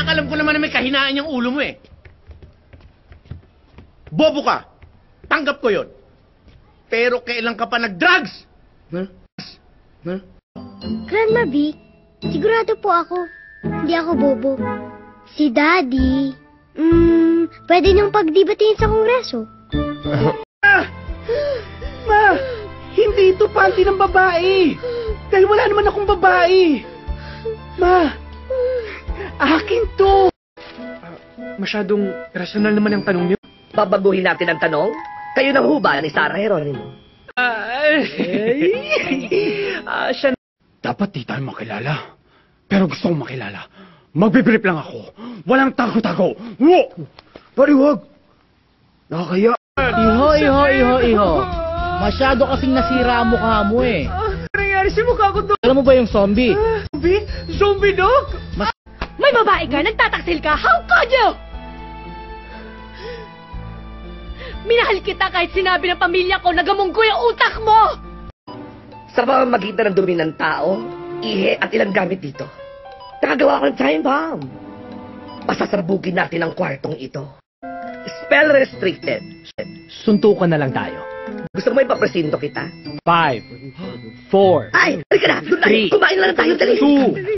Anak, alam ko naman na may kahinaan yung ulo mo eh. Bobo ka. Tanggap ko yon. Pero kailan ka pa nag-drugs? Grandma B, sigurado po ako. Hindi ako bobo. Si Daddy, pwede niyong pagdibatiin sa kongreso. Ma! Hindi ito panty ng babae! Dahil wala naman akong babae! Ma! Akin to! Masyadong rasyonal naman ang tanong niyo. Babaguhin natin ang tanong? Kayo na ho ba ni Sarah Heronimo? Siya... Dapat di tayo makilala. Pero gusto kong makilala. Magbibrip lang ako. Walang tago-tago. Wo! Pariwag! Nakakaya. Iho. Masyado kasing nasira ang mukha mo eh. Nangyari si mukha ko doon. Alam mo ba yung zombie? Zombie? Zombie, Doc? May babae ka? Nagtataksil ka? How could you? Minahal kita kahit sinabi ng pamilya ko na gamunggoy ang utak mo! Sa pamamagitan ng dumi ng tao, ihe at ilang gamit dito, nakagawa ko ng time bomb. Pasasabugin natin ang kwartong ito. Spell restricted. Suntukan na lang tayo. Gusto mo ipapresinto kita? 5, 4, Ay! Halika na! Doon na! Three. Kumain na lang tayo! Dali! 2,